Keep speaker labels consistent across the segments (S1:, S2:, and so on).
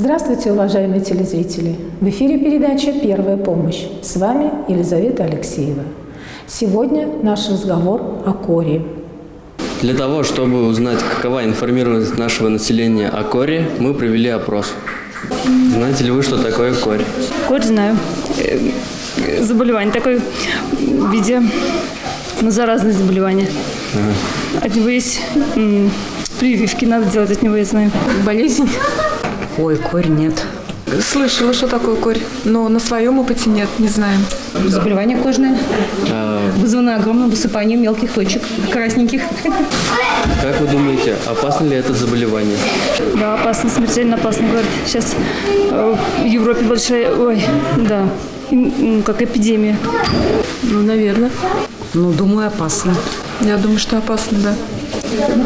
S1: Здравствуйте, уважаемые телезрители! В эфире передача «Первая помощь». С вами Елизавета Алексеева. Сегодня наш разговор о коре.
S2: Для того, чтобы узнать, какова информированность нашего населения о коре, мы провели опрос. Знаете ли вы, что такое корь?
S3: Корь знаю. Заболевание такое в виде заразное заболевание. Ага. От него есть прививки, надо делать от него, я знаю.
S4: Болезнь?
S5: Ой, корь нет.
S4: Слышала, что такое корь, но на своем опыте нет, не знаем.
S5: Заболевание кожное, вызвано огромным высыпанием мелких точек, красненьких.
S2: Как вы думаете, опасно ли это заболевание?
S3: Да, опасно, смертельно опасно, говорят. Сейчас в Европе большая, как эпидемия.
S4: Ну, наверное.
S5: Думаю, опасно.
S4: Я думаю, что опасно, да.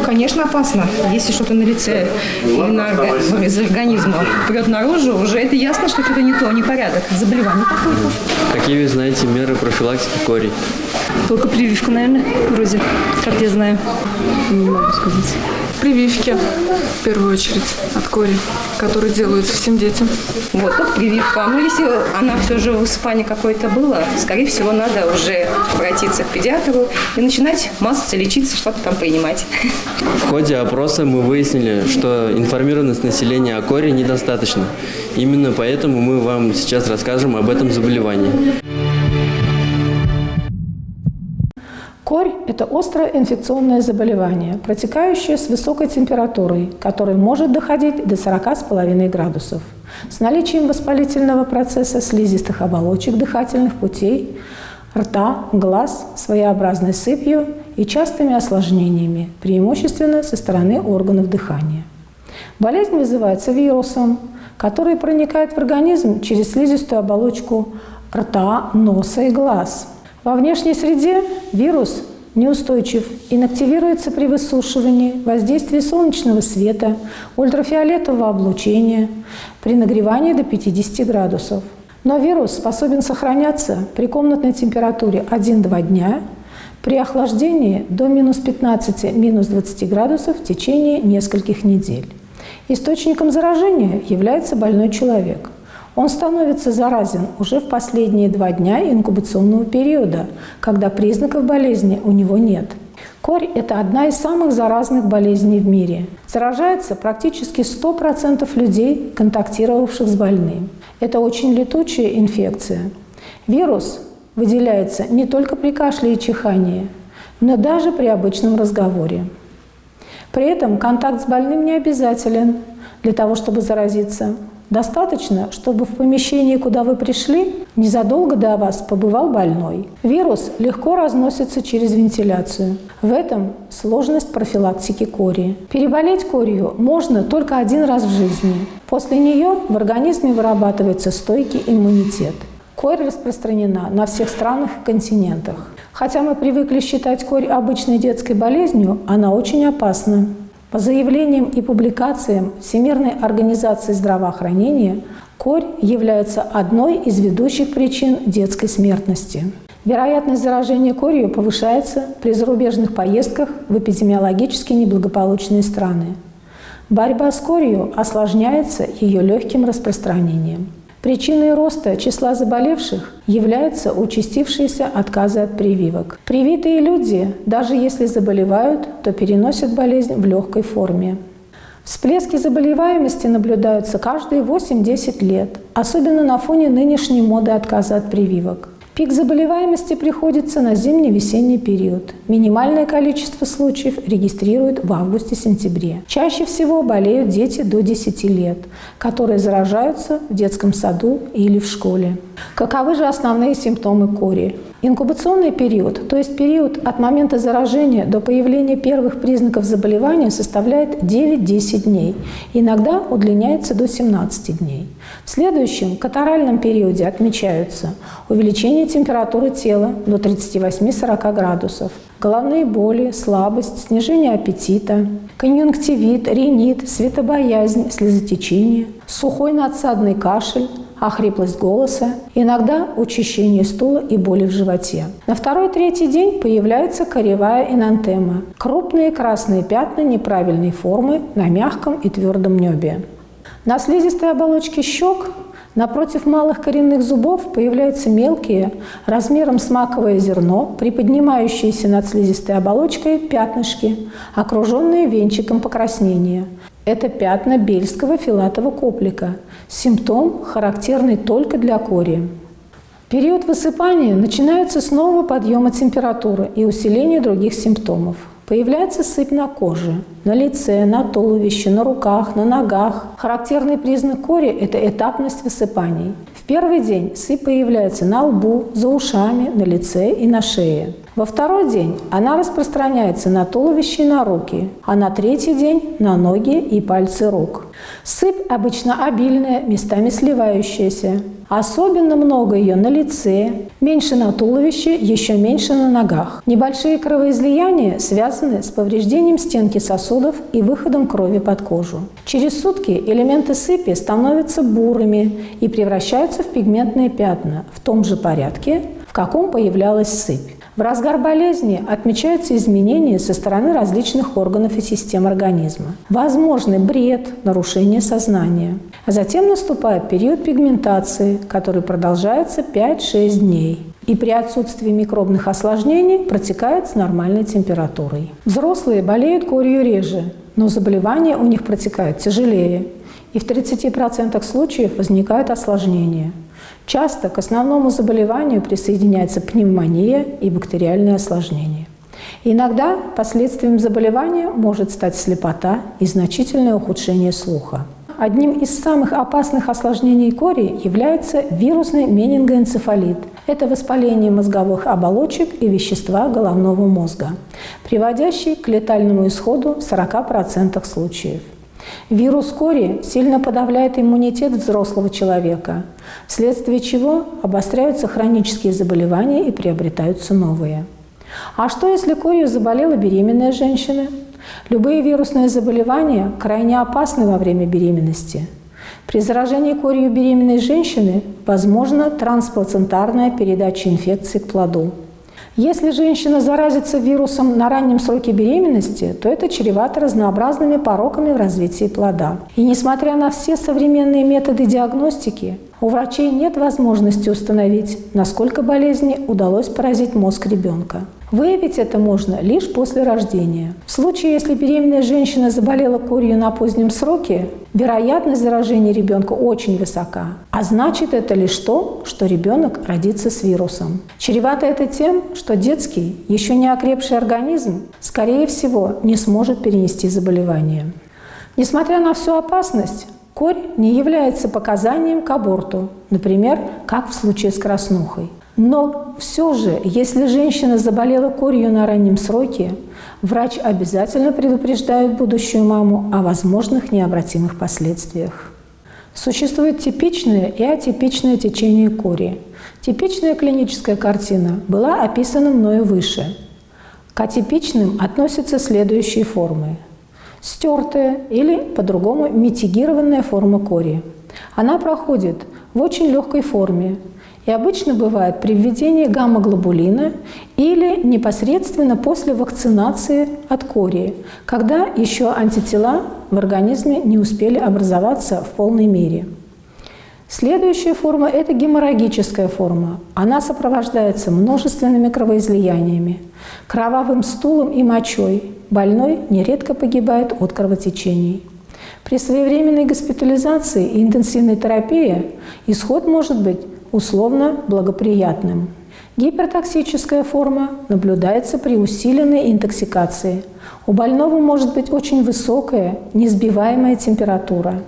S5: Конечно, опасно. Если что-то на лице или из организма прет наружу, уже это ясно, что что-то не то, непорядок, заболевание какое-то.
S2: Какие вы знаете меры профилактики кори?
S3: Только прививка, наверное, вроде, как я знаю. Не могу сказать.
S4: Прививки, в первую очередь, от кори, которые делаются всем детям.
S5: Вот прививка. Если она все же высыпание какое-то было, скорее всего, надо уже обратиться к педиатру и начинать мазаться, лечиться, что-то там принимать.
S2: В ходе опроса мы выяснили, что информированность населения о коре недостаточна. Именно поэтому мы вам сейчас расскажем об этом заболевании.
S1: Корь – это острое инфекционное заболевание, протекающее с высокой температурой, которая может доходить до 40,5 градусов, с наличием воспалительного процесса слизистых оболочек дыхательных путей, рта, глаз, своеобразной сыпью и частыми осложнениями, преимущественно со стороны органов дыхания. Болезнь вызывается вирусом, который проникает в организм через слизистую оболочку рта, носа и глаз. Во внешней среде вирус неустойчив, инактивируется при высушивании, воздействии солнечного света, ультрафиолетового облучения, при нагревании до 50 градусов. Но вирус способен сохраняться при комнатной температуре 1-2 дня, при охлаждении до минус 15, минус 20 градусов в течение нескольких недель. Источником заражения является больной человек. Он становится заразен уже в последние 2 дня инкубационного периода, когда признаков болезни у него нет. Корь – это одна из самых заразных болезней в мире. Заражается практически 100% людей, контактировавших с больным. Это очень летучая инфекция. Вирус выделяется не только при кашле и чихании, но даже при обычном разговоре. При этом контакт с больным не обязателен для того, чтобы заразиться. Достаточно, чтобы в помещении, куда вы пришли, незадолго до вас побывал больной. Вирус легко разносится через вентиляцию. В этом сложность профилактики кори. Переболеть корью можно только 1 раз в жизни. После нее в организме вырабатывается стойкий иммунитет. Корь распространена на всех странах и континентах. Хотя мы привыкли считать корь обычной детской болезнью, она очень опасна. По заявлениям и публикациям Всемирной организации здравоохранения, корь является одной из ведущих причин детской смертности. Вероятность заражения корью повышается при зарубежных поездках в эпидемиологически неблагополучные страны. Борьба с корью осложняется ее легким распространением. Причиной роста числа заболевших являются участившиеся отказы от прививок. Привитые люди, даже если заболевают, то переносят болезнь в легкой форме. Всплески заболеваемости наблюдаются каждые 8-10 лет, особенно на фоне нынешней моды отказа от прививок. Пик заболеваемости приходится на зимне-весенний период. Минимальное количество случаев регистрируют в августе-сентябре. Чаще всего болеют дети до 10 лет, которые заражаются в детском саду или в школе. Каковы же основные симптомы кори? Инкубационный период, то есть период от момента заражения до появления первых признаков заболевания, составляет 9-10 дней, иногда удлиняется до 17 дней. В следующем катаральном периоде отмечаются увеличение температуры тела до 38-40 градусов, головные боли, слабость, снижение аппетита, конъюнктивит, ринит, светобоязнь, слезотечение, сухой надсадный кашель, охриплость голоса, иногда учащение стула и боли в животе. На 2-3 день появляется кореевая энантема – крупные красные пятна неправильной формы на мягком и твердом небе. На слизистой оболочке щек напротив малых коренных зубов появляются мелкие, размером с маковое зерно, приподнимающиеся над слизистой оболочкой пятнышки, окруженные венчиком покраснения. Это пятна бельского филатового коплика, симптом, характерный только для кори. Период высыпания начинается с нового подъема температуры и усиления других симптомов. Появляется сыпь на коже, на лице, на туловище, на руках, на ногах. Характерный признак кори – это этапность высыпаний. В первый день сыпь появляется на лбу, за ушами, на лице и на шее. Во второй день она распространяется на туловище и на руки, а на третий день – на ноги и пальцы рук. Сыпь обычно обильная, местами сливающаяся. Особенно много ее на лице, меньше на туловище, еще меньше на ногах. Небольшие кровоизлияния связаны с повреждением стенки сосудов и выходом крови под кожу. Через сутки элементы сыпи становятся бурыми и превращаются в пигментные пятна в том же порядке, в каком появлялась сыпь. В разгар болезни отмечаются изменения со стороны различных органов и систем организма. Возможны бред, нарушение сознания. А затем наступает период пигментации, который продолжается 5-6 дней. И при отсутствии микробных осложнений протекает с нормальной температурой. Взрослые болеют корью реже, но заболевания у них протекают тяжелее. И в 30% случаев возникают осложнения. Часто к основному заболеванию присоединяется пневмония и бактериальные осложнения. Иногда последствием заболевания может стать слепота и значительное ухудшение слуха. Одним из самых опасных осложнений кори является вирусный менингоэнцефалит. Это воспаление мозговых оболочек и вещества головного мозга, приводящий к летальному исходу в 40% случаев. Вирус кори сильно подавляет иммунитет взрослого человека, вследствие чего обостряются хронические заболевания и приобретаются новые. А что, если корью заболела беременная женщина? Любые вирусные заболевания крайне опасны во время беременности. При заражении корью беременной женщины возможна трансплацентарная передача инфекции к плоду. Если женщина заразится вирусом на раннем сроке беременности, то это чревато разнообразными пороками в развитии плода. И несмотря на все современные методы диагностики, у врачей нет возможности установить, насколько болезни удалось поразить мозг ребенка. Выявить это можно лишь после рождения. В случае, если беременная женщина заболела корью на позднем сроке, вероятность заражения ребенка очень высока. А значит, это лишь то, что ребенок родится с вирусом. Чревато это тем, что детский, еще не окрепший организм, скорее всего, не сможет перенести заболевание. Несмотря на всю опасность, корь не является показанием к аборту, например, как в случае с краснухой. Но все же, если женщина заболела корью на раннем сроке, врач обязательно предупреждает будущую маму о возможных необратимых последствиях. Существует типичное и атипичное течение кори. Типичная клиническая картина была описана мною выше. К атипичным относятся следующие формы. Стертая или, по-другому, митигированная форма кори. Она проходит в очень легкой форме и обычно бывает при введении гамма-глобулина или непосредственно после вакцинации от кори, когда еще антитела в организме не успели образоваться в полной мере. Следующая форма – это геморрагическая форма. Она сопровождается множественными кровоизлияниями, кровавым стулом и мочой. Больной нередко погибает от кровотечений. При своевременной госпитализации и интенсивной терапии исход может быть условно благоприятным. Гипертоксическая форма наблюдается при усиленной интоксикации. У больного может быть очень высокая, несбиваемая температура.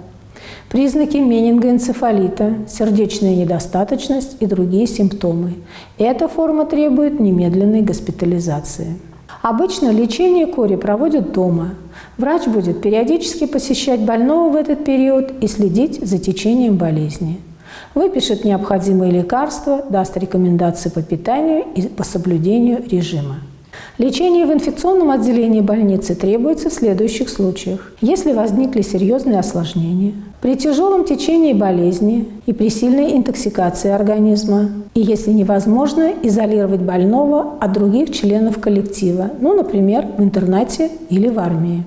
S1: Признаки менингоэнцефалита, сердечная недостаточность и другие симптомы. Эта форма требует немедленной госпитализации. Обычно лечение кори проводят дома. Врач будет периодически посещать больного в этот период и следить за течением болезни. Выпишет необходимые лекарства, даст рекомендации по питанию и по соблюдению режима. Лечение в инфекционном отделении больницы требуется в следующих случаях. Если возникли серьезные осложнения, при тяжелом течении болезни и при сильной интоксикации организма, и если невозможно изолировать больного от других членов коллектива, например, в интернате или в армии.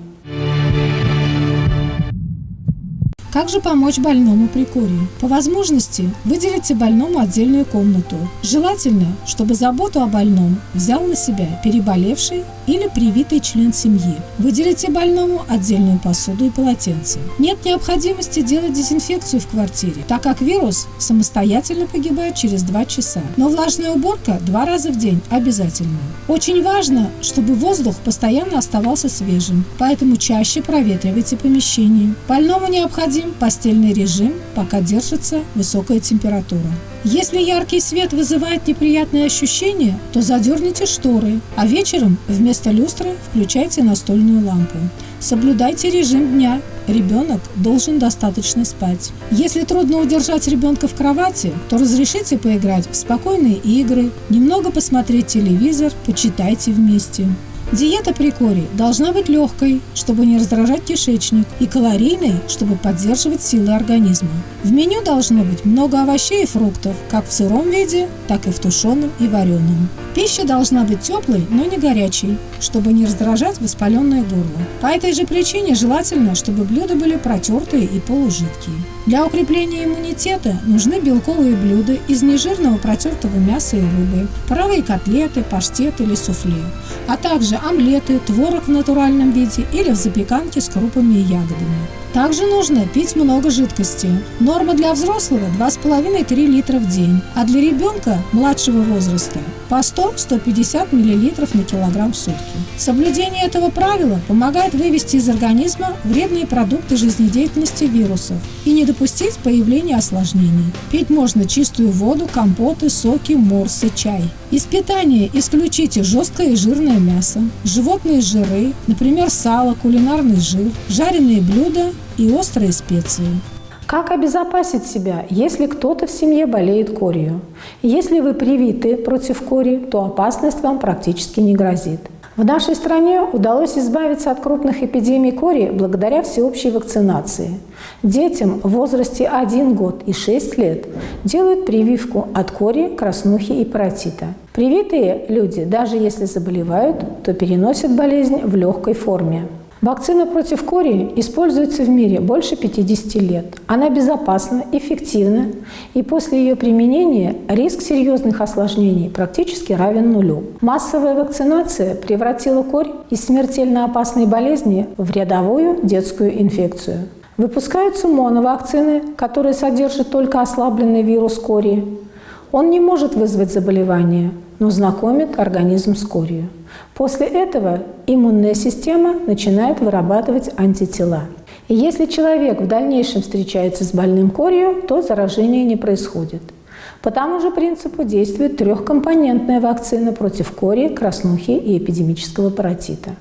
S1: Как же помочь больному при кори? По возможности выделите больному отдельную комнату. Желательно, чтобы заботу о больном взял на себя переболевший или привитый член семьи. Выделите больному отдельную посуду и полотенце. Нет необходимости делать дезинфекцию в квартире, так как вирус самостоятельно погибает через 2 часа. Но влажная уборка 2 раза в день обязательно. Очень важно, чтобы воздух постоянно оставался свежим, поэтому чаще проветривайте помещение. Больному необходим постельный режим, пока держится высокая температура. Если яркий свет вызывает неприятные ощущения, то задерните шторы, а вечером вместо люстры включайте настольную лампу. Соблюдайте режим дня. Ребенок должен достаточно спать. Если трудно удержать ребенка в кровати, то разрешите поиграть в спокойные игры, немного посмотреть телевизор, почитайте вместе. Диета при кори должна быть легкой, чтобы не раздражать кишечник, и калорийной, чтобы поддерживать силы организма. В меню должно быть много овощей и фруктов, как в сыром виде, так и в тушеном и вареном. Пища должна быть теплой, но не горячей, чтобы не раздражать воспаленное горло. По этой же причине желательно, чтобы блюда были протертые и полужидкие. Для укрепления иммунитета нужны белковые блюда из нежирного протертого мяса и рыбы, паровые котлеты, паштет или суфле, а также омлеты, творог в натуральном виде или в запеканке с крупами и ягодами. Также нужно пить много жидкости. Норма для взрослого 2,5-3 литра в день, а для ребенка младшего возраста по 100-150 мл на килограмм в сутки. Соблюдение этого правила помогает вывести из организма вредные продукты жизнедеятельности вирусов и не допустить появления осложнений. Пить можно чистую воду, компоты, соки, морсы, чай. Из питания исключите жесткое и жирное мясо, животные жиры, например, сало, кулинарный жир, жареные блюда и острые специи.
S6: Как обезопасить себя, если кто-то в семье болеет корью? Если вы привиты против кори, то опасность вам практически не грозит. В нашей стране удалось избавиться от крупных эпидемий кори благодаря всеобщей вакцинации. Детям в возрасте 1 год и 6 лет делают прививку от кори, краснухи и паротита. Привитые люди, даже если заболевают, то переносят болезнь в легкой форме. Вакцина против кори используется в мире больше 50 лет. Она безопасна, эффективна, и после ее применения риск серьезных осложнений практически равен нулю. Массовая вакцинация превратила корь из смертельно опасной болезни в рядовую детскую инфекцию. Выпускаются моновакцины, которые содержат только ослабленный вирус кори. Он не может вызвать заболевание, но знакомит организм с корью. После этого иммунная система начинает вырабатывать антитела. И если человек в дальнейшем встречается с больным корью, то заражение не происходит. По тому же принципу действует 3-компонентная вакцина против кори, краснухи и эпидемического паротита.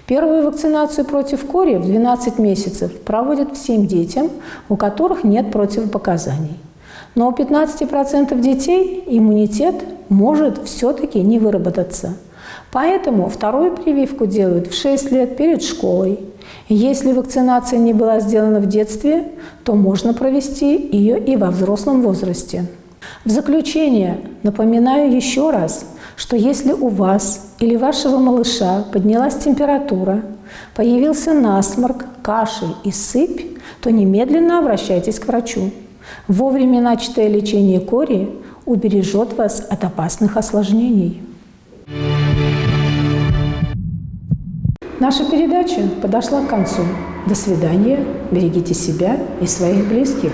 S6: Первую вакцинацию против кори в 12 месяцев проводят всем детям, у которых нет противопоказаний. Но у 15% детей иммунитет может все-таки не выработаться. Поэтому вторую прививку делают в 6 лет перед школой. Если вакцинация не была сделана в детстве, то можно провести ее и во взрослом возрасте. В заключение напоминаю еще раз, что если у вас или вашего малыша поднялась температура, появился насморк, кашель и сыпь, то немедленно обращайтесь к врачу. Вовремя начатое лечение кори убережет вас от опасных осложнений. Наша передача подошла к концу. До свидания, берегите себя и своих близких.